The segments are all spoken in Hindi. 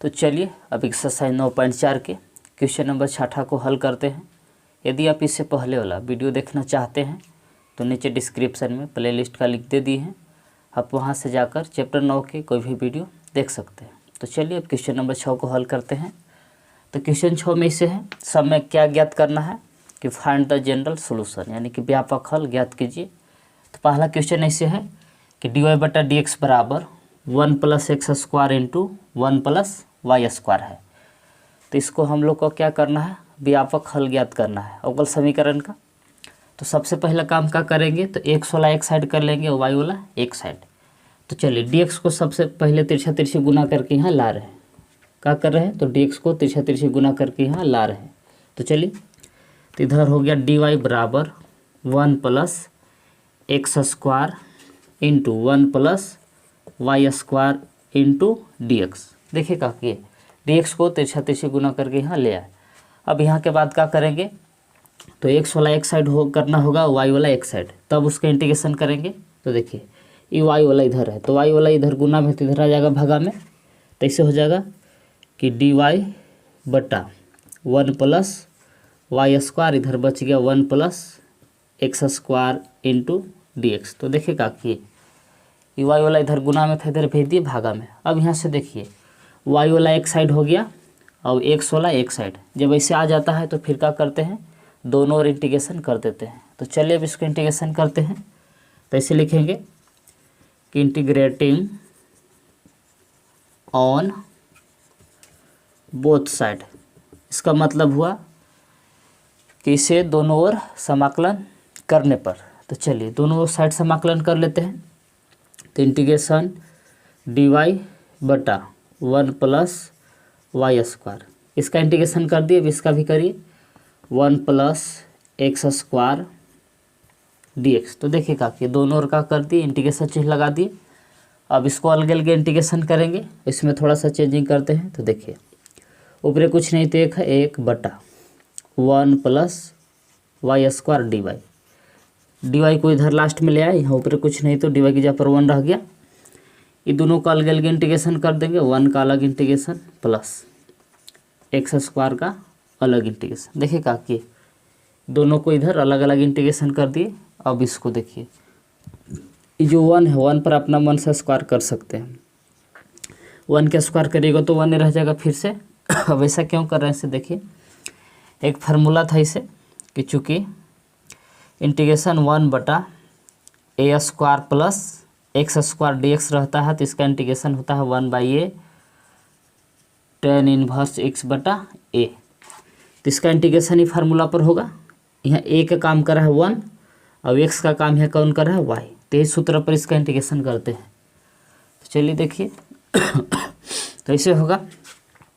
तो चलिए अब एक्सरसाइज 9.4 के क्वेश्चन नंबर 6 को हल करते हैं। यदि आप इससे पहले वाला वीडियो देखना चाहते हैं तो नीचे डिस्क्रिप्शन में प्लेलिस्ट का लिंक दे दिए हैं, आप वहां से जाकर चैप्टर 9 के कोई भी वीडियो देख सकते हैं। तो चलिए अब क्वेश्चन नंबर 6 को हल करते हैं। तो क्वेश्चन 6 में इसे है सब में क्या ज्ञात करना है कि फाइंड द जनरल सोल्यूशन, यानी कि व्यापक हल ज्ञात कीजिए। तो पहला क्वेश्चन ऐसे है कि dy/dx बराबर 1 + x² इंटू 1 + y² है। तो इसको हम लोग को क्या करना है, व्यापक हल ज्ञात करना है अवकल समीकरण का। तो सबसे पहला काम क्या करेंगे, तो x वाला एक साइड कर लेंगे और y वाला एक साइड। तो चलिए dx को सबसे पहले तिरछा तिरछी गुना करके यहाँ ला रहे हैं। क्या कर रहे हैं, तो dx को तिरछा तिरछी गुना करके यहाँ ला रहे हैं। तो चलिए, तो इधर हो गया dy बराबर 1 + x² into 1 + y² into dx। देखिए क्या किए, dx को तिरछा तिरछी गुना करके यहाँ ले आए। अब यहाँ के बाद क्या करेंगे, तो x वाला एक साइड करना होगा, y वाला एक साइड, तब उसका इंटीग्रेशन करेंगे। तो देखिए ये y वाला इधर है, तो y वाला इधर गुना में, तो इधर आ जाएगा भागा में। तो ऐसे हो जाएगा कि dy/1 + y², इधर बच गया 1 + x² इंटू dx। तो देखिए क्या किए, y वाला इधर गुना में था, इधर भेज दिए भागा में। अब यहाँ से देखिए y वाला एक साइड हो गया और x वाला एक साइड। जब ऐसे आ जाता है तो फिर क्या करते हैं, दोनों और इंटीग्रेशन कर देते हैं। तो चलिए अब इसको इंटीग्रेशन करते हैं। तो ऐसे लिखेंगे कि इंटीग्रेटिंग ऑन बोथ साइड। इसका मतलब हुआ कि इसे दोनों ओर समाकलन करने पर। तो चलिए दोनों ओर साइड समाकलन कर लेते हैं। तो इंटीग्रेशन dy/1 + y², इसका इंटीग्रेशन कर दिए। अब इसका भी करिए 1 + x² dx। तो देखिए क्या कि दोनों ओर का कर दिए, इंटीग्रेशन चिन्ह लगा दिए। अब इसको अलग अलग इंटीग्रेशन करेंगे, इसमें थोड़ा सा चेंजिंग करते हैं। तो देखिए ऊपर कुछ नहीं तो एक है 1/1 + y² dy। dy को इधर लास्ट में ले आए, यहाँ ऊपर कुछ नहीं तो dy की जगह पर 1 रह गया। ये दोनों का अलग अलग इंटीग्रेशन कर देंगे, 1 का अलग इंटीग्रेशन प्लस x² का अलग इंटीग्रेशन। देखिए क्या किए, दोनों को इधर अलग अलग इंटीग्रेशन कर दिए। अब इसको देखिए, ये जो 1 है 1 पर अपना 1 से स्क्वायर कर सकते हैं, 1 के स्क्वायर करिएगा तो 1 रह जाएगा फिर से। अब ऐसा क्यों कर रहे हैं, इसे देखिए एक फार्मूला था इसे कि चूँकि इंटीग्रेशन 1/a² + x² dx रहता है, तो इसका इंटीग्रेशन होता है 1/a tan 1 x/a। तो इसका इंटीग्रेशन ही फार्मूला पर होगा। यहाँ a का काम कर रहा है 1 और x का काम यहाँ कौन कर रहा है y। तो इस सूत्र पर इसका इंटीग्रेशन करते हैं। तो चलिए देखिए तो ऐसे होगा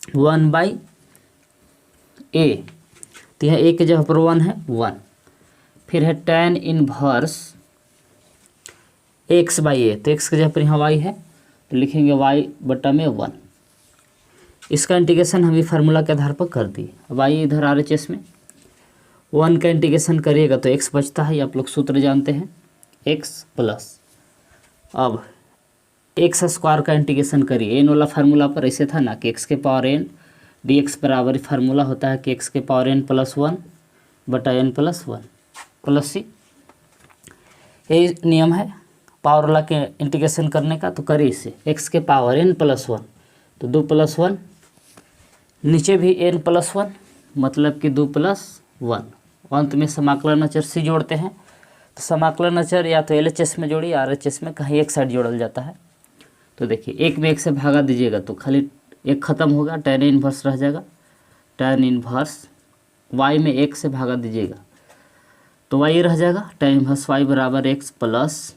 1/a, तो यहाँ a की जगह पर 1 है 1, फिर है tan 1 x/a, तो x की जगह पर यहाँ y है, तो लिखेंगे y/1। इसका इंटीग्रेशन हम फार्मूला के आधार पर कर दिए। अब आइए इधर RHS में 1 का इंटीग्रेशन करिएगा तो x बचता है, आप लोग सूत्र जानते हैं x प्लस, अब x² का इंटीग्रेशन करिए n वाला फार्मूला पर। ऐसे था ना कि x के पावर n dx बराबर फार्मूला होता है कि x के power n + 1/n + 1 plus c। यही नियम है पावर वाला के इंटीग्रेशन करने का। तो करिए इसे x के पावर n + 1, तो 2 + 1, नीचे भी n + 1 मतलब कि 2 + 1। अंत में समाकलन अचर c जोड़ते हैं। तो समाकलन अचर या तो LHS में जोड़िए, RHS में कहीं एक साइड जोड़ल जाता है। तो देखिए एक में एक से भागा दीजिएगा तो खाली एक खत्म होगा, tan 1 रह जाएगा। tan 1 y में एक से भागा दीजिएगा तो y रह जाएगा। tan 1 y बराबर x प्लस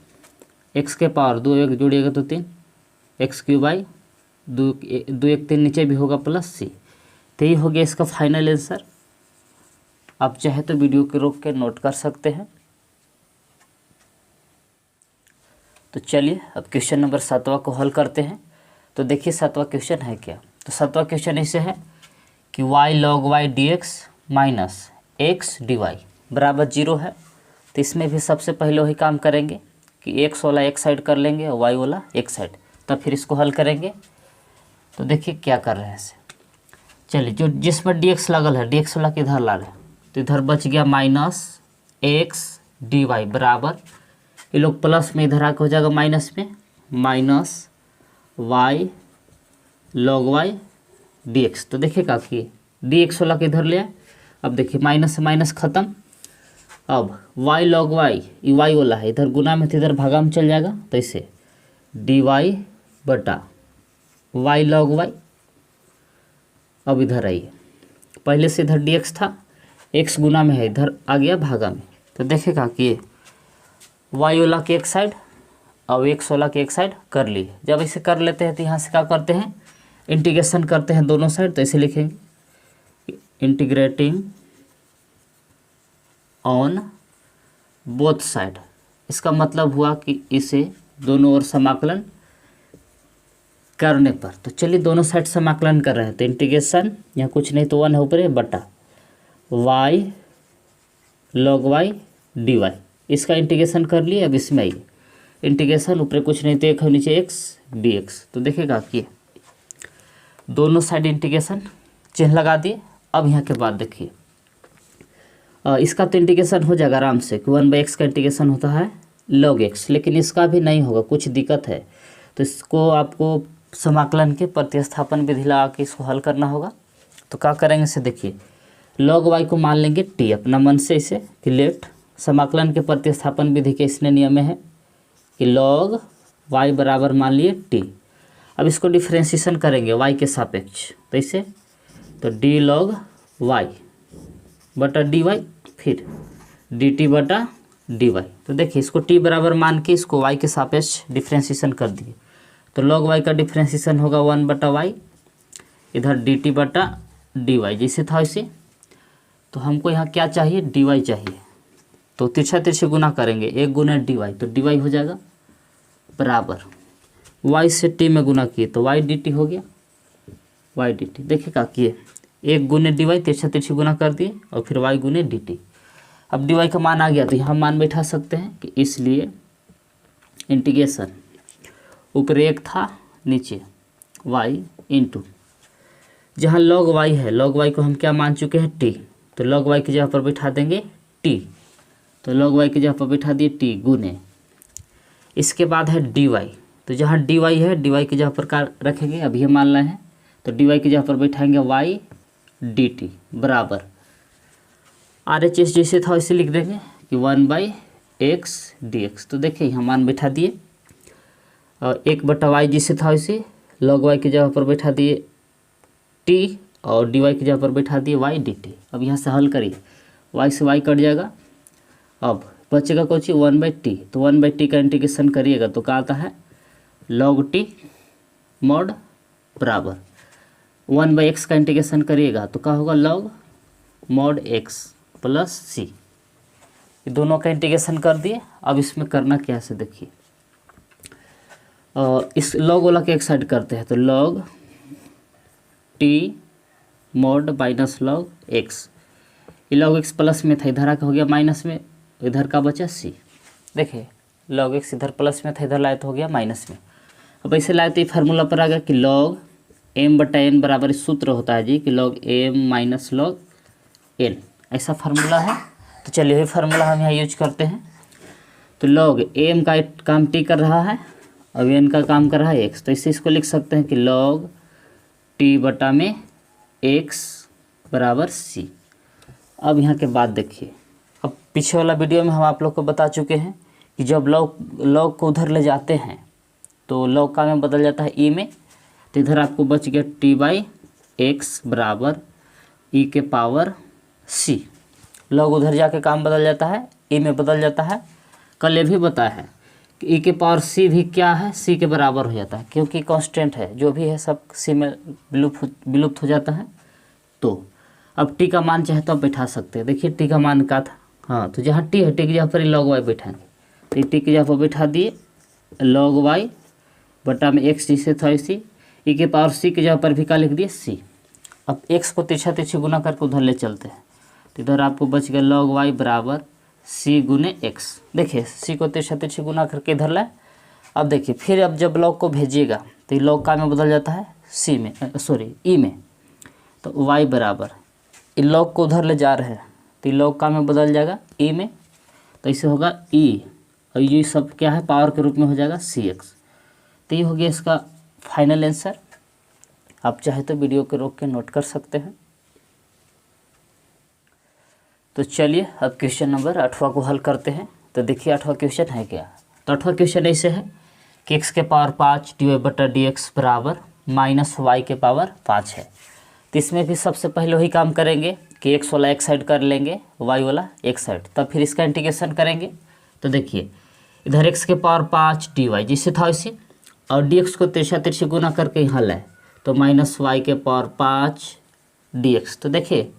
x के पावर 2 1 जोड़िएगा तो 3 x³ y 2 1 3 नीचे भी होगा प्लस c। तो ये हो गया इसका फाइनल आंसर। आप चाहे तो वीडियो को रोक के नोट कर सकते हैं। तो चलिए अब क्वेश्चन नंबर 7वां को हल करते हैं। तो देखिए 7वां क्वेश्चन है क्या। तो 7वां क्वेश्चन ऐसे है कि y log y dx minus x dy बराबर 0 है। तो इसमें भी सबसे पहले वही काम करेंगे कि x वाला एक साइड कर लेंगे और y वाला एक साइड, तब फिर इसको हल करेंगे। तो देखिए क्या कर रहे हैं इसे। चलिए जो जिसमें dx लगल है dx वाला किधर ला रहे हैं, तो इधर बच गया -x dy बराबर, ये लोग प्लस में इधर आके हो जाएगा माइनस में, -y log y dx। तो देखिए क्या किए, dx वाला के इधर ले आए। अब देखिए माइनस से माइनस खत्म, अब y log y, ये y वाला है इधर गुना में, तो इधर भागा में चल जाएगा, तो इसे dy बटा y log y। अब इधर आइए, पहले से इधर dx था, x गुना में है, इधर आ गया भागा में। तो देखेगा कि ये y वाला के एक साइड और x वाला के एक साइड कर लिए। जब इसे कर लेते हैं तो यहाँ से क्या करते हैं, इंटीग्रेशन करते हैं दोनों साइड। तो इसे लिखेंगे इंटीग्रेटिंग ऑन बोथ साइड। इसका मतलब हुआ कि इसे दोनों ओर समाकलन करने पर। तो चलिए दोनों साइड समाकलन कर रहे हैं, तो इंटीग्रेशन यहाँ कुछ नहीं तो 1 है ऊपर है बटा y log y dy, इसका इंटीग्रेशन कर लिए। अब इसमें आइए, इंटीग्रेशन ऊपर कुछ नहीं तो 1 है नीचे x dx। तो देखिएगा कि दोनों साइड इंटीग्रेशन चिन्ह लगा दिए। अब यहाँ के बाद देखिए इसका तो इंटीग्रेशन हो जाएगा आराम से, 1/x का इंटीग्रेशन होता है log x, लेकिन इसका भी नहीं होगा, कुछ दिक्कत है। तो इसको आपको समाकलन के प्रतिस्थापन विधि लगा के इसको हल करना होगा। तो क्या करेंगे इसे देखिए, log y को मान लेंगे t, अपना मन से इसे कि लेट समाकलन के प्रतिस्थापन विधि के इसने नियम में है कि log y बराबर मान लिए t। अब इसको डिफ्रेंशिएशन करेंगे y के सापेक्ष, तो इसे तो d log y बटा dy, फिर dt बटा dy। तो देखिए इसको t बराबर मान के इसको y के सापेक्ष डिफ्रेंशिएशन कर दिए। तो log y का डिफ्रेंशिएशन होगा 1 बटा y, इधर dt बटा dy जैसे था वैसे। तो हमको यहाँ क्या चाहिए, dy चाहिए, तो तिरछा तिरछे गुना करेंगे, 1 गुना dy, तो dy हो जाएगा बराबर y से t में गुना किए तो y dt हो गया, y dt। देखिए क्या किए, 1 गुने dy तिरछा तिरछे गुना कर दिए और फिर y गुने dt। अब dy का मान आ गया तो यहाँ मान बैठा सकते हैं कि इसलिए इंटीग्रेशन ऊपर 1 था नीचे y इंटू, जहाँ log y है, log y को हम क्या मान चुके हैं t, तो log y की जगह पर बैठा देंगे t, तो log y की जगह पर बैठा दिए t गुने, इसके बाद है dy, तो जहाँ dy है dy की जगह पर क्या रखेंगे, अब ये मान रहे हैं, तो dy की जगह पर बैठाएंगे y dt बराबर RHS जैसे था वैसे लिख देंगे कि 1/x dx। तो देखिए यहाँ मान बैठा दिए, और 1 बटा y जैसे था वैसे log y की जगह पर बैठा दिए t और dy की जगह पर बैठा दिए y dt। अब यहाँ से हल करिए, y से y कट जाएगा, अब बचेगा कुछ 1/t, तो 1/t का इंटीग्रेशन करिएगा तो क्या आता है log t mod बराबर 1/x का इंटीग्रेशन करिएगा तो क्या होगा log mod x plus c। ये दोनों का इंटीग्रेशन कर दिए। अब इसमें करना क्या है देखिए, इस log वाला के एक साइड करते हैं, तो log t mod minus log x, ये log x प्लस में था इधर आके हो गया माइनस में, इधर का बचा c। देखिए log x इधर प्लस में था इधर लाए तो हो गया माइनस में। अब ऐसे लाए तो ये फार्मूला पर आ गया कि log m बटा n बराबर सूत्र होता है जी कि log m minus log n, ऐसा फार्मूला है। तो चलिए ये फार्मूला हम यहाँ यूज करते हैं। तो log m का काम t कर रहा है और n का काम कर रहा है x, तो इससे इसको लिख सकते हैं कि log t बटा में x बराबर c। अब यहाँ के बाद देखिए, अब पीछे वाला वीडियो में हम आप लोग को बता चुके हैं कि जब log को उधर ले जाते हैं तो log का में बदल जाता है e में, तो इधर आपको बच गया t/x बराबर e के पावर c। log उधर जाके काम बदल जाता है, e में बदल जाता है। कल ये भी बताया है कि e के पावर c भी क्या है, c के बराबर हो जाता है, क्योंकि कांस्टेंट है, जो भी है सब c में विलुप्त हो जाता है। तो अब t का मान चाहे तो आप बैठा सकते हैं। देखिए t का मान क्या था, हाँ, तो जहाँ t है t की जगह पर log y बैठाएंगे, तो t की जगह पर बैठा दिए log y बटा में x जिसे था इसी, e के पावर c की जगह पर भी क्या लिख दिए c। अब x को तिरछा तिरछी गुना करके उधर ले चलते हैं, तो इधर आपको बच गया log y बराबर c गुने x। देखिए c को तिरछा तिरछी गुना करके इधर लाए। अब देखिए फिर अब जब log को भेजिएगा तो ये log का में बदल जाता है सी में, सॉरी ई में, तो वाई बराबर इन लॉग को उधर ले जा रहे हैं तो इन लॉग का में बदल जाएगा ई में, तो इसे होगा ई और ये सब क्या है पावर के रूप में हो जाएगा सी एक्स। तो ये हो गया इसका फाइनल आंसर। आप चाहे तो वीडियो को रोक के नोट कर सकते हैं। तो चलिए अब क्वेश्चन नंबर 8वां को हल करते हैं। तो देखिए 8वां क्वेश्चन है क्या। तो 8वां क्वेश्चन ऐसे है कि x के पावर 5 dy बटा डी एक्स बराबर माइनस वाई के पावर 5 है। तो इसमें भी सबसे पहले वही काम करेंगे कि x वाला एक साइड कर लेंगे, y वाला एक साइड, तब फिर इसका इंटीग्रेशन करेंगे। तो देखिए इधर x के पावर 5 dy जिससे था वैसे, और dx को तिरछा तिरछी गुना करके यहाँ लाए तो माइनस वाई के पावर 5 dx। तो देखिए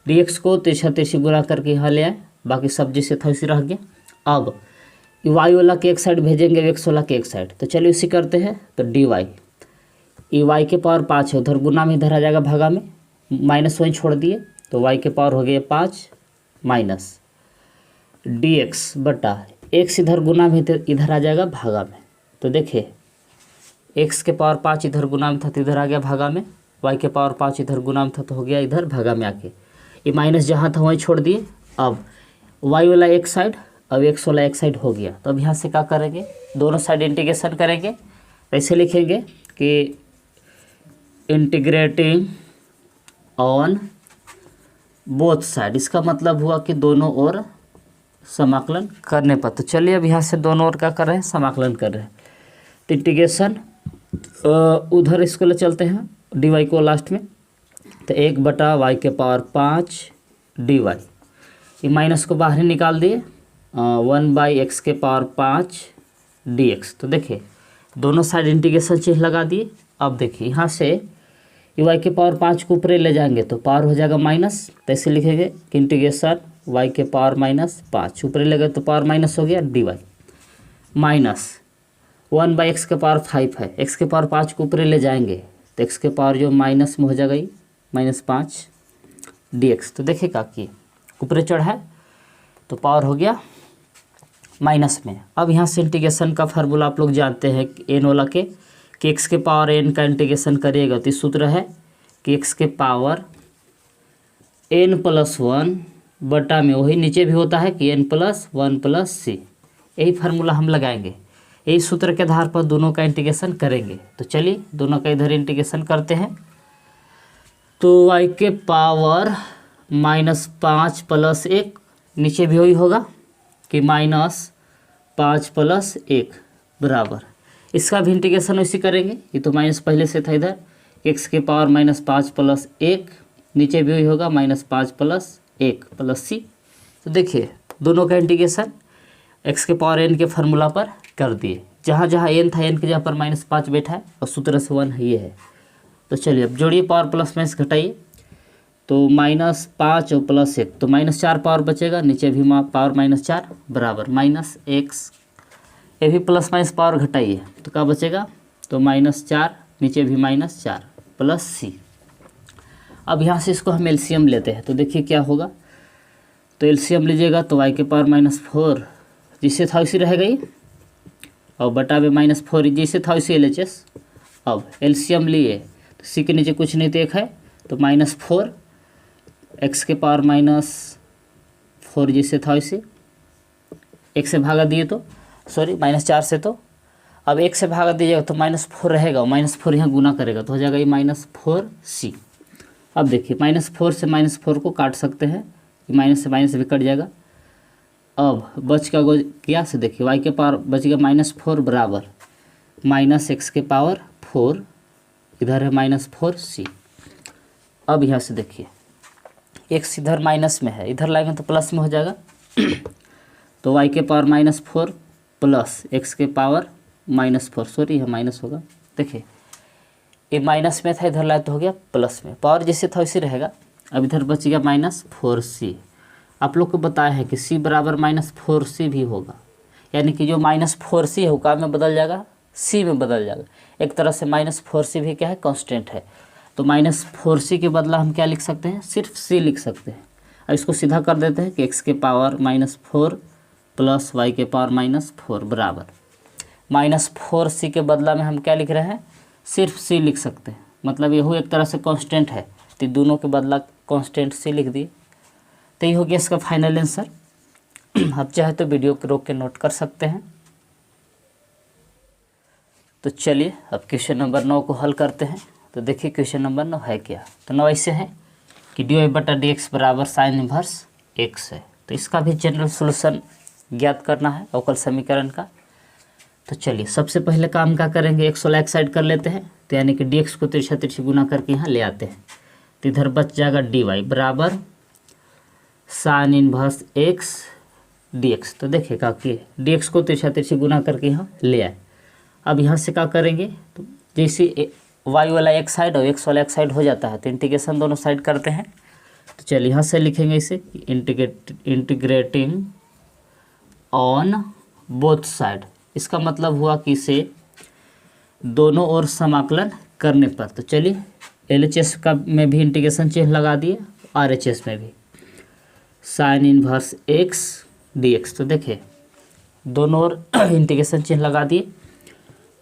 dx को तिरछा तिरछी गुना करके यहाँ ले आए, बाकी सब जिससे था उसी रह गया। अब y वाला के एक साइड भेजेंगे x वाला के एक साइड, तो चलिए उसी करते हैं। तो dy y के पावर 5 है, उधर गुना में इधर आ जाएगा भागा में, माइनस वहीं छोड़ दिए तो y के पावर हो गया 5 माइनस dx बटा x इधर गुना में इधर आ जाएगा भागा में। तो देखिए x के पावर 5 इधर गुना में था तो इधर आ गया भागा में, y के पावर 5 इधर गुना में था तो हो गया इधर भागा में आके, ये माइनस जहाँ था वहीं छोड़ दिए। अब y वाला एक साइड, अब x वाला एक साइड हो गया। तो अब यहाँ से क्या करेंगे, दोनों साइड इंटीग्रेशन करेंगे। ऐसे लिखेंगे कि इंटीग्रेटिंग ऑन बोथ साइड, इसका मतलब हुआ कि दोनों ओर समाकलन करने पर। तो चलिए अब यहाँ से दोनों ओर क्या कर रहे हैं, समाकलन कर रहे हैं। तो इंटीग्रेशन उधर इसको ले चलते हैं dy को लास्ट में, तो 1 बटा y के पावर 5 dy, ये माइनस को बाहर ही निकाल दिए, 1 बाई एक्स के पावर 5 dx। तो देखिए दोनों साइड इंटीग्रेशन चिन्ह लगा दिए। अब देखिए यहाँ से y के पावर 5 को ऊपर ले जाएंगे तो पावर हो जाएगा माइनस, तो ऐसे लिखेंगे कि इंटीग्रेशन y के पावर माइनस 5 ऊपर ले गए तो पावर माइनस हो गया dy माइनस 1 बाई एक्स के पावर 5 है, x के पावर 5 को ऊपर ले जाएंगे तो x के पावर जो माइनस में हो जाएगा ये -5 dx। तो देखिए क्या किए ऊपर चढ़ा है तो पावर हो गया माइनस में। अब यहाँ से इंटीग्रेशन का फार्मूला आप लोग जानते हैं एन वाला के, कि x के पावर n का इंटीग्रेशन करिएगा तो सूत्र है कि x के पावर n प्लस 1 बटा में वही नीचे भी होता है कि n प्लस 1 प्लस सी, यही फार्मूला हम लगाएंगे। यही सूत्र के आधार पर दोनों का इंटीग्रेशन करेंगे। तो चलिए दोनों का इधर इंटीग्रेशन करते हैं। तो y के पावर -5 प्लस 1, नीचे भी वही होगा कि -5 प्लस 1 बराबर, इसका भी इंटीग्रेशन वैसे करेंगे। ये तो माइनस पहले से था इधर, x के पावर -5 प्लस 1, नीचे भी वही होगा -5 प्लस 1 प्लस सी। तो देखिए दोनों का इंटीग्रेशन x के पावर n के फार्मूला पर कर दिए। जहाँ जहाँ n था n के जगह पर -5 बैठा है और सूत्र से 1 ये है। तो चलिए अब जोड़िए पावर प्लस माइनस घटाइए, तो -5 और प्लस 1 तो -4 पावर बचेगा, नीचे भी पावर -4 बराबर -x, ये भी प्लस माइनस पावर घटाइए तो क्या बचेगा, तो -4 नीचे भी -4 प्लस सी। अब यहाँ से इसको हम एलसीएम लेते हैं तो देखिए क्या होगा। तो एलसीएम लीजिएगा तो y के पावर -4 जिससे था उसी रहेगा ये, और बटा में -4 जिससे था उसी LHS। अब एलसीएम लिए तो सी के नीचे कुछ नहीं तो एक है, तो -4 x के पावर -4 जिससे था उसी, एक से भागा दिए तो सॉरी -4 से, तो अब 1 से भागा दीजिएगा तो -4 रहेगा, -4 यहाँ गुना करेगा तो हो जाएगा ये -4c। अब देखिए -4 से -4 को काट सकते हैं, माइनस से माइनस भी कट जाएगा। अब बच का क्या से देखिए y के पावर बच गया -4 बराबर -x के पावर 4, इधर है -4c। अब यहाँ से देखिए x इधर माइनस में है, इधर लाएंगे तो प्लस में हो जाएगा तो y के पावर -4 प्लस x के पावर -4, सॉरी है माइनस होगा, देखिए ये माइनस में था इधर लाए तो हो गया प्लस में, पावर जैसे था वैसे रहेगा। अब इधर बच गया -4c। आप लोग को बताया है कि c बराबर -4c भी होगा, यानी कि जो -4c है वो काम में बदल जाएगा, c में बदल जाएगा। एक तरह से -4c भी क्या है, कांस्टेंट है। तो -4c के बदला हम क्या लिख सकते हैं, सिर्फ c लिख सकते हैं। अब इसको सीधा कर देते हैं कि x के पावर -4 प्लस y के पावर -4 बराबर -4c के बदला में हम क्या लिख रहे हैं, सिर्फ c लिख सकते हैं। मतलब यहू एक तरह से कांस्टेंट है, तो दोनों के बदला कांस्टेंट से लिख दिए। तो ये हो गया इसका फाइनल आंसर। आप चाहे तो वीडियो को रोक के नोट कर सकते हैं। तो चलिए अब क्वेश्चन नंबर 9 को हल करते हैं। तो देखिए क्वेश्चन नंबर 9 है क्या। तो 9 ऐसे है कि dy/dx बराबर साइन इनवर्स x है। तो इसका भी जनरल सोल्यूशन ज्ञात करना है अवकल समीकरण का। तो चलिए सबसे पहले काम क्या करेंगे, x वाला एक साइड कर लेते हैं। तो यानी कि dx को तिरछा गुना करके यहाँ ले आते हैं। तो इधर बच जाएगा dy बराबर साइन इनवर्स x dx। तो देखिए क्या किए, dx को तिरछा गुना करके यहाँ ले आए। अब यहाँ से क्या करेंगे, तो जैसे y वाला एक साइड और x वाला एक साइड हो जाता है तो इंटीग्रेशन दोनों साइड करते हैं। तो चलिए यहाँ से लिखेंगे इसे इंटीग्रेटिंग ऑन बोथ साइड। इसका मतलब हुआ कि इसे दोनों ओर समाकलन करने पर। तो चलिए LHS का में भी इंटीग्रेशन चिन्ह लगा दिए, RHS में भी साइन इनवर्स x dx। तो देखिए दोनों ओर इंटीग्रेशन चिन्ह लगा दिए।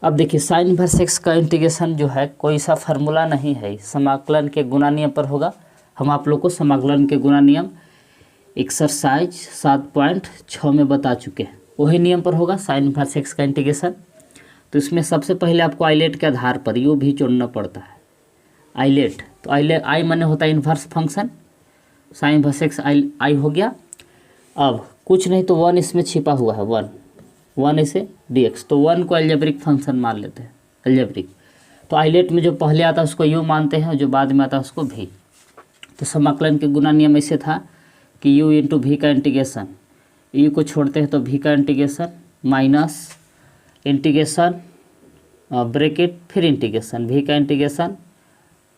अब देखिए साइन इनवर्स x का इंटीग्रेशन जो है कोई सा फार्मूला नहीं है, समाकलन के गुणा नियम पर होगा। हम आप लोग को समाकलन के गुणा नियम एक्सरसाइज 7.6 में बता चुके हैं, वही नियम पर होगा साइन इनवर्स x का इंटीग्रेशन। तो इसमें सबसे पहले आपको आइलेट के आधार पर यू भी जोड़ना पड़ता है, आइलेट। तो आइलेट आई माने होता है inverse function, sign inverse x आई हो गया। अब कुछ नहीं तो 1 इसमें छिपा हुआ है, 1 इसे dx। तो 1 को अलजेब्रिक फंक्शन मान लेते हैं, अलजेब्रिक। तो आइलेट में जो पहले आता है उसको यू मानते हैं और जो बाद में आता है उसको भी। तो समाकलन के गुणा नियम ऐसे था कि u इंटू भी का इंटीग्रेशन, यू को छोड़ते हैं तो भी का इंटीग्रेशन माइनस इंटीग्रेशन ब्रैकेट फिर इंटीग्रेशन, भी का इंटीग्रेशन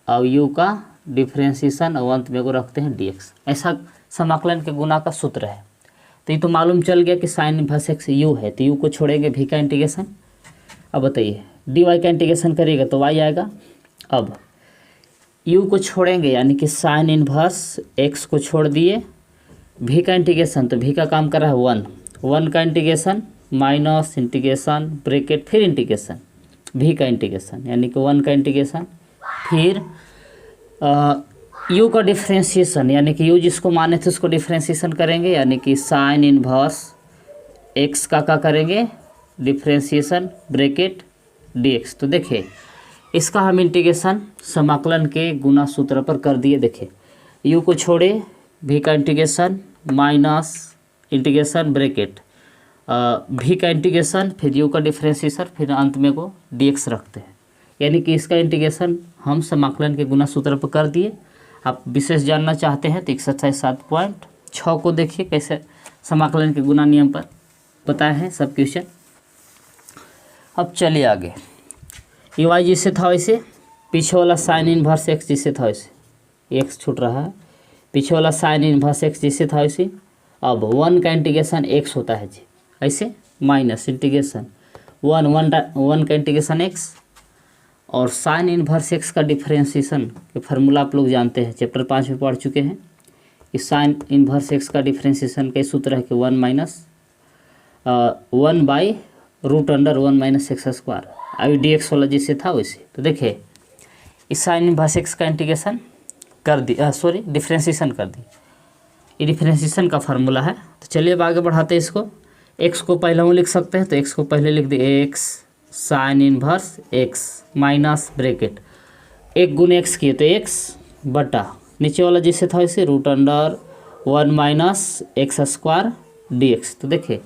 और u का डिफ्रेंशिएशन और अंत में को रखते हैं dx। ऐसा समाकलन के गुणा का सूत्र है। तो ये तो मालूम चल गया कि साइन इनवर्स x u है, तो u को छोड़ेंगे भी का इंटीग्रेशन। अब बताइए dy का इंटीग्रेशन करिएगा तो y आएगा। अब u को छोड़ेंगे यानी कि साइन इनवर्स x को छोड़ दिए, भी का इंटीग्रेशन तो भी का काम कर रहा है 1 का इंटीग्रेशन माइनस इंटीग्रेशन ब्रैकेट फिर इंटीग्रेशन, भी का इंटीग्रेशन यानी कि 1 का इंटीग्रेशन, फिर u का डिफ्रेंशिएशन यानी कि u जिसको माने थे उसको डिफ्रेंशिएशन करेंगे, यानी कि साइन इनवर्स x का करेंगे डिफ्रेंशिएशन ब्रैकेट dx। तो देखिए इसका हम इंटीग्रेशन समाकलन के गुणा सूत्र पर कर दिए। देखिए u को छोड़े भी का इंटीग्रेशन माइनस इंटीग्रेशन ब्रैकेट भी का इंटीग्रेशन फिर u का डिफ्रेंशिएशन फिर अंत में को dx रखते हैं, यानी कि इसका इंटीग्रेशन हम समाकलन के गुणा सूत्र पर कर दिए। आप विशेष जानना चाहते हैं तो एक्सरसाइज 7.6 को देखिए कैसे समाकलन के गुणा नियम पर बताया है सब क्वेश्चन। अब चलिए आगे, ये y जिससे था वैसे, पीछे वाला साइन इनवर्स x जिससे था वैसे, x छूट रहा है, पीछे वाला साइन इनवर्स x जिससे था वैसे। अब 1 का इंटीग्रेशन x होता है जी, ऐसे माइनस इंटीग्रेशन 1 का इंटीग्रेशन x और साइन इनवर्स x का डिफ्रेंशिएशन के फार्मूला आप लोग जानते हैं, चैप्टर 5 में पढ़ चुके हैं। इस साइन इनवर्स x का डिफ्रेंशिएशन का सूत्र है कि 1 minus 1 by root under 1 minus x square, अभी dx वाला जिससे था वैसे। तो देखिए इस साइन इनवर्स x का इंटीग्रेशन कर दी, सॉरी डिफ्रेंशिएशन कर दी, ये डिफ्रेंशिएशन का फार्मूला है। तो चलिए अब आगे बढ़ाते हैं इसको। x को पहले हम लिख सकते हैं, तो x को पहले लिख दिए x sine inverse x minus bracket 1 गुने x किए तो x बटा नीचे वाला जिससे था वैसे root under 1 minus x square dx। तो देखिए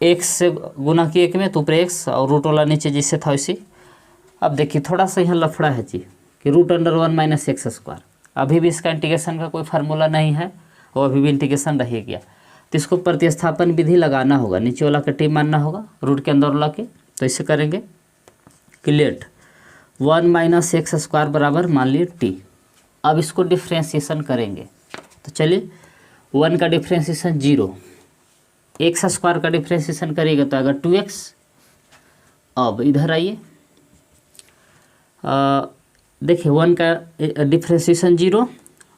x से गुना किए में तो ऊपर x और रूट वाला नीचे जिससे था वैसे। अब देखिए थोड़ा सा यहाँ लफड़ा है जी कि root under 1 minus x square, अभी भी इसका इंटीग्रेशन का कोई फार्मूला नहीं है और अभी भी इंटीग्रेशन रह गया। तो इसको प्रतिस्थापन विधि लगाना होगा, नीचे वाला का टी मानना होगा रूट के अंदर वाला के। तो इसे करेंगे कि लेट 1 माइनस एक्स स्क्वायर बराबर मान लिए टी। अब इसको डिफ्रेंशिएशन करेंगे तो चलिए 1 का डिफ्रेंशिएशन 0, एक्स स्क्वायर का डिफ्रेंशिएशन करिएगा तो अगर 2x। अब इधर आइए, देखिए 1 का डिफ्रेंशिएशन 0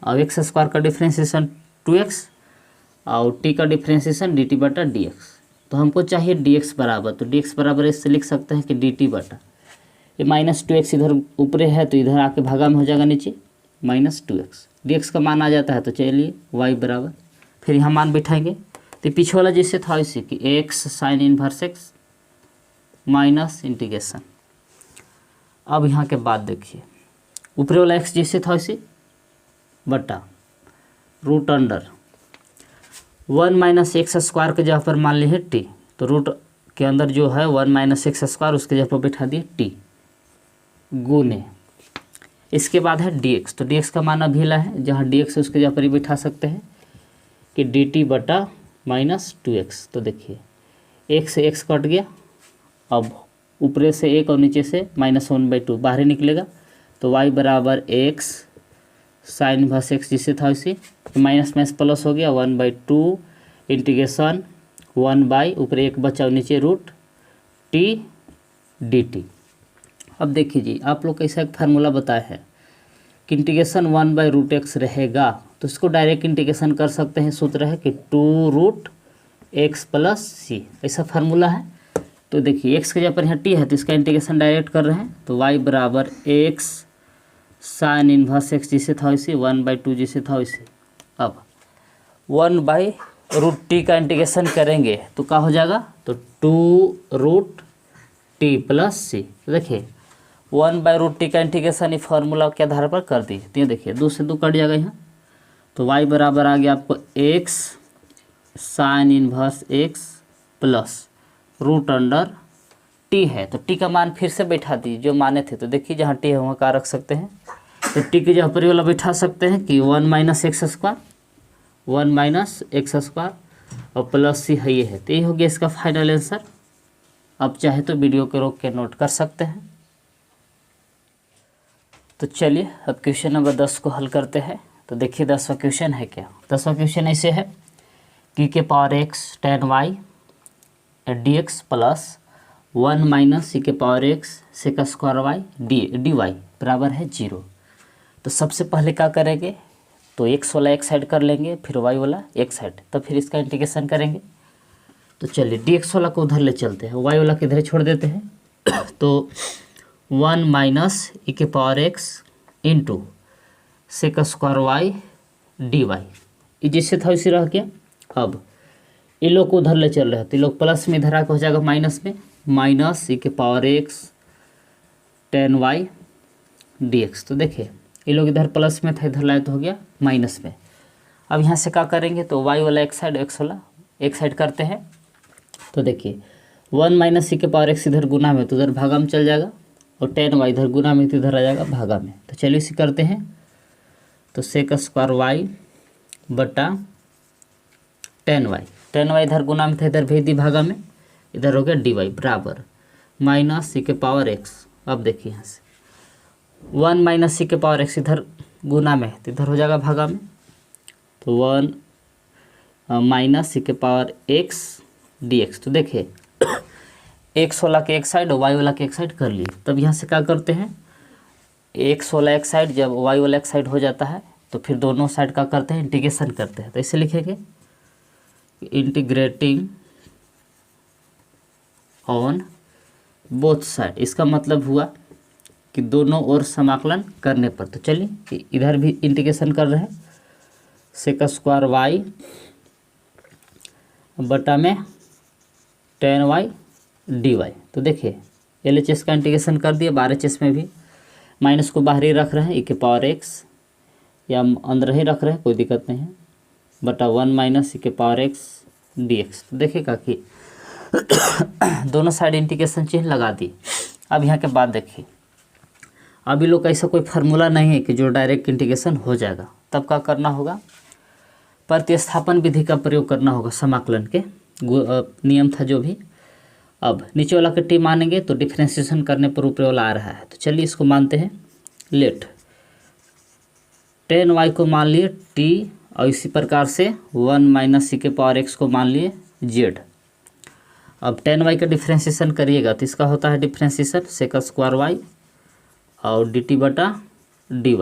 और एक्स स्क्वायर का डिफ्रेंशिएशन 2x और t का डिफ्रेंशिएशन dt बटा dx। तो हमको चाहिए dx बराबर, तो dx बराबर इससे लिख सकते हैं कि dt बटा ये -2x इधर ऊपरे है तो इधर आके भागा में हो जाएगा नीचे -2x। dx का मान आ जाता है तो चलिए y बराबर, फिर यहाँ मान बिठाएंगे तो पीछे वाला जैसे था वैसे कि x sin inverse x minus integration. अब यहाँ के बाद देखिए ऊपरे वाला x जैसे था वैसे बटा रूट अंडर 1 - x स्क्वायर के जगह पर मान लिए t, तो रूट के अंदर जो है 1 - x स्क्वायर उसके जगह पर बैठा दिए t गुने, इसके बाद है dx, तो dx का मान अभिला है, जहाँ dx है उसके जगह पर ही बैठा सकते हैं कि dt बटा -2x। तो देखिए एक से x कट गया, अब ऊपरे से 1 और नीचे से -1/2 बाहर ही निकलेगा, तो y बराबर x साइन इनवर्स x जिससे था उसी माइनस में प्लस हो गया 1/2 इंटीग्रेशन 1 ऊपर 1 बचा और नीचे रूट t dt। अब देखिए जी आप लोग कैसा एक फार्मूला बताया है कि इंटीग्रेशन 1/√x रहेगा, तो इसको डायरेक्ट इंटीग्रेशन कर सकते हैं। सूत्र है कि 2√x + c, ऐसा फार्मूला है। तो देखिए x के जगह पर यहाँ t है तो इसका इंटीग्रेशन डायरेक्ट कर रहे हैं, तो y बराबर x साइन इनवर्स x जिसे था वैसे 1/2 जिसे था वैसे। अब 1/√t का इंटीग्रेशन करेंगे तो क्या हो जाएगा, तो 2√t + c। तो देखिए 1/√t का इंटीग्रेशन इस फार्मूला के आधार पर कर दिए, तो ये देखिए 2 से 2 कट जाएगा यहाँ, तो y बराबर आ गया आपको x sine inverse x plus root under t है, तो t का मान फिर से बैठा दी जो माने थे, तो देखिए जहाँ t है वहाँ का रख सकते हैं, तो t की जगह पर वाला बैठा सकते हैं कि 1 - x स्क्वायर 1 - x स्क्वायर और प्लस c है ये है, तो ये हो गया इसका फाइनल आंसर। अब चाहे तो वीडियो को रोक के नोट कर सकते हैं। तो चलिए अब क्वेश्चन नंबर 10 को हल करते हैं। तो देखिए 10वां क्वेश्चन है क्या, 10वां क्वेश्चन ऐसे है कि के power x tan y dx plus 1 - c के power x sec square y dy बराबर है 0। तो सबसे पहले क्या करेंगे, तो x वाला एक साइड कर लेंगे, फिर y वाला एक साइड, तो फिर इसका इंटीग्रेशन करेंगे। तो चलिए dx वाला को उधर ले चलते हैं, y वाला किधर छोड़ देते हैं। तो 1 - e के power x into sec square y dy, ये जिससे था उसी रह गया। अब ये लोग को उधर ले चल रहे हैं तो ये लोग प्लस में इधर आकर हो जाएगा माइनस में, -e के power x tan y dx। तो देखिए ये लोग इधर प्लस में था, इधर लाए तो हो गया माइनस में। अब यहाँ से क्या करेंगे, तो y वाला एक साइड x वाला एक साइड करते हैं। तो देखिए 1 - e के पावर x इधर गुना में तो उधर भागा में चल जाएगा, और tan y इधर गुना में तो इधर आ जाएगा भागा में। तो चलिए इसे करते हैं, तो सेक स्क्वायर y बटा tan y इधर गुना में था इधर भेज दी भागा में, इधर हो गया dy बराबर -e के पावर x। अब देखिए यहाँ से 1 - e के पावर x इधर गुना में तो इधर हो जाएगा भागा में, तो 1 - e के पावर x dx। तो देखिए x वाला के एक साइड और y वाला के एक साइड कर लिए। तब यहाँ से क्या करते हैं, x वाला एक साइड जब y वाला एक साइड हो जाता है तो फिर दोनों साइड का करते हैं इंटीग्रेशन करते हैं। तो इसे लिखेंगे इंटीग्रेटिंग ऑन बोथ साइड, इसका मतलब हुआ कि दोनों ओर समाकलन करने पर। तो चलिए कि इधर भी इंटीग्रेशन कर रहे हैं, सेक स्क्वायर y बटा में tan y dy। तो देखिए LHS का इंटीग्रेशन कर दिया, RHS में भी माइनस को बाहर ही रख रहे हैं, e के पावर x या अंदर ही रख रहे हैं कोई दिक्कत नहीं है, बटा 1 - e के पावर x dx। तो देखिएगा कि दोनों साइड इंटीग्रेशन चिन्ह लगा दी। अब यहाँ के बाद देखिए अभी लोग का ऐसा कोई फार्मूला नहीं है कि जो डायरेक्ट इंटीग्रेशन हो जाएगा, तब क्या करना होगा, प्रतिस्थापन विधि का प्रयोग करना होगा, समाकलन के नियम था जो भी। अब नीचे वाला का t मानेंगे तो डिफ्रेंशिएशन करने पर ऊपर वाला आ रहा है, तो चलिए इसको मानते हैं। लेट tan y को मान लिए t और इसी प्रकार से 1 - e के पावर x को मान लिए z। अब tan y का डिफ्रेंशिएशन करिएगा तो इसका होता है डिफ्रेंशिएशन सेक स्क्वायर y और dt बटा dy,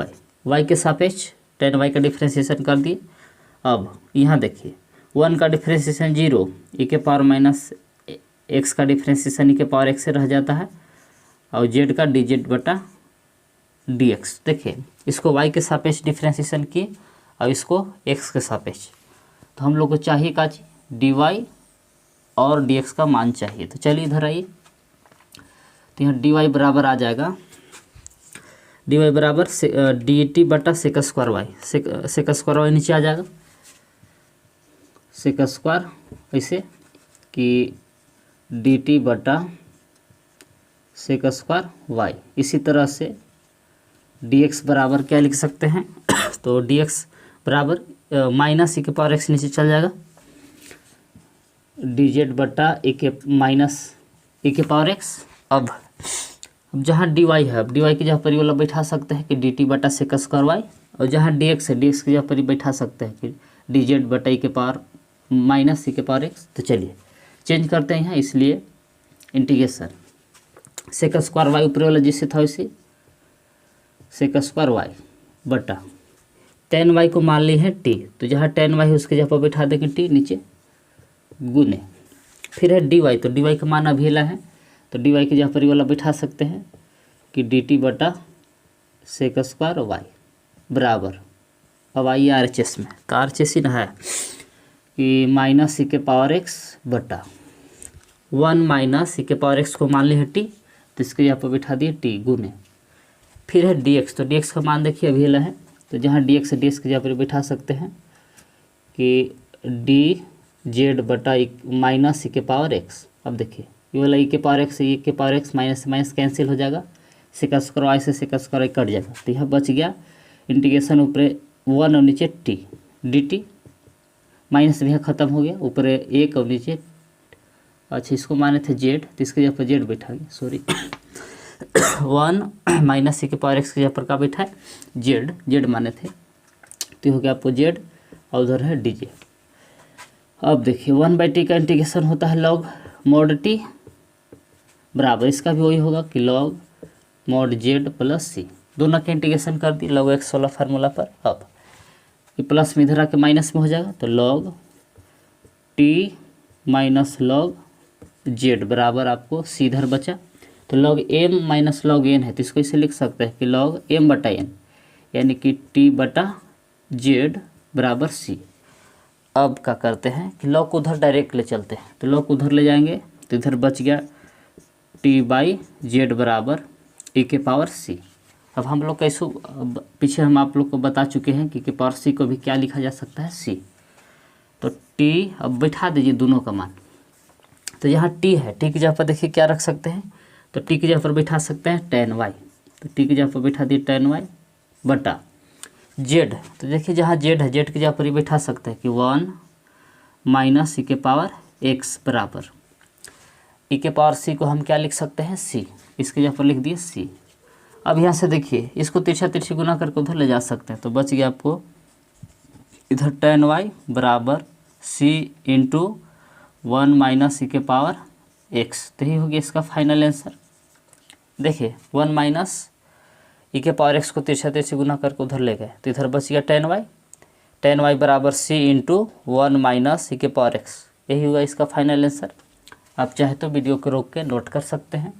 y के सापेक्ष tan y का डिफ्रेंशिएशन कर दिए। अब यहाँ देखिए 1 का डिफ्रेंशिएशन 0, e के पावर -x का डिफ्रेंशिएशन e के पावर x से रह जाता है, और जेड का डी जेड बटा डी एक्स। देखिए इसको वाई के सापेक्ष डिफ्रेंसिएशन किए और इसको एक्स के सापेक्ष, तो हम लोग को चाहिए का डी वाई और डी एक्स का मान चाहिए। तो चलिए इधर आइए, तो यहाँ डी वाई बराबर आ जाएगा, डी वाई बराबर डी टी बटा sec square Y, sec square Y नीचे आ जाएगा, सेक स्क्वायर ऐसे कि डी टी बटा सेक स्क्वायर वाई। इसी तरह से डी एक्स बराबर क्या लिख सकते हैं तो डी एक्स बराबर माइनस ई के पावर एक्स नीचे चल जाएगा, डी जेड बटा ई के माइनस ई के पावर एक्स। अब जहाँ डी वाई है, अब डी वाई की जगह पर ये वाला बैठा सकते हैं कि डी टी बटा सेक स्क्वायर वाई, और जहाँ डी एक्स है, डी एक्स की जगह पर बैठा सकते हैं कि डी जेड बटा ई के पावर माइनस ई के पावर एक्स। तो चलिए चेंज करते हैं यहाँ, इसलिए इंटीग्रेशन सेक स्क्वायर वाई ऊपर वाला जिससे था वैसे सेक स्क्वायर वाई बटा टेन वाई को मान ली है टी, तो जहाँ टेन वाई है उसके जगह पर बैठा देंगे टी नीचे गुने, फिर है डी वाई, तो डी वाई का मान अभी ला है, तो डी वाई की जगह पर वाला बैठा सकते हैं कि डी टी बटा सेक स्क्वायर वाई बराबर, अब आइए आर एच एस में, तो आर एच एस ही ना है कि माइनस ई के पावर एक्स बटा 1 माइनस ई के पावर एक्स को मान ली है टी, तो इसके जगह पर बैठा दिए टी गुने, फिर है डी एक्स, तो डी एक्स का मान देखिए अभी ला है, तो जहाँ डी एक्स की जगह पर बैठा सकते हैं कि डी जेड बटा माइनस ई के पावर एक्स। अब देखिए ये वाला ई के पावर एक्स, ई के पावर एक्स माइनस से माइनस कैंसिल हो जाएगा, सेक स्क्वायर वाई से सेक स्क्वायर वाई कट जाएगा, तो यहाँ बच गया इंटीग्रेशन ऊपर 1 और नीचे टी डी टी, माइनस भी खत्म हो गया, ऊपर 1 और नीचे, अच्छा इसको माने थे जेड, तो इसके जगह पर जेड बैठा गया, सॉरी 1 माइनस ई के पावर एक्स के जगह पर का बैठा है जेड, जेड माने थे, तो हो गया आपको जेड और उधर है डी जे। अब देखिए 1/t का इंटीग्रेशन होता है लॉग मॉड टी बराबर, इसका भी वही होगा कि लॉग मॉड जेड प्लस सी, दोनों का इंटीग्रेशन कर दी लॉग एक्स वाला फार्मूला पर। अब ये प्लस में इधर आके माइनस में हो जाएगा, तो log T minus log Z बराबर आपको सी इधर बचा, तो log M minus log N है, तो इसको इसे लिख सकते हैं कि लॉग एम बटा एन, यानी कि टी बटा जेड बराबर सी। अब क्या करते हैं कि लॉग को उधर डायरेक्ट ले चलते हैं, तो लॉग को उधर ले जाएंगे, तो इधर बच गया टी बाई जेड बराबर ई के पावर सी। अब हम लोग कैसे पीछे हम आप लोग को बता चुके हैं कि पावर सी को भी क्या लिखा जा सकता है सी, तो टी अब बैठा दीजिए दोनों का मान, तो यहाँ टी है, टी की जगह पर देखिए क्या रख सकते हैं, तो टी की जगह पर बैठा सकते हैं टेन वाई, तो टी की जगह पर बैठा दिए टेन वाई बटा जेड, तो देखिए जहाँ जेड है जेड की जगह पर ही बैठा सकते हैं कि 1 माइनस ई के पावर एक्स बराबर ई के पावर सी को हम क्या लिख सकते हैं सी, इसके जगह पर लिख दिए सी। अब यहाँ से देखिए इसको तिरछा तिरछी गुना करके उधर ले जा सकते हैं, तो बच गया आपको इधर टेन वाई बराबर सी इंटू 1 माइनस ई के पावर एक्स, तो यही हो गया इसका फाइनल आंसर। देखिए 1 माइनस ई के पावर एक्स को तिरछा तिरछी गुना करके उधर ले गए, तो इधर बच गया टेन वाई बराबर सी इंटू 1 माइनस ई के पावर एक्स, यही होगा इसका फाइनल आंसर। आप चाहे तो वीडियो को रोक के नोट कर सकते हैं।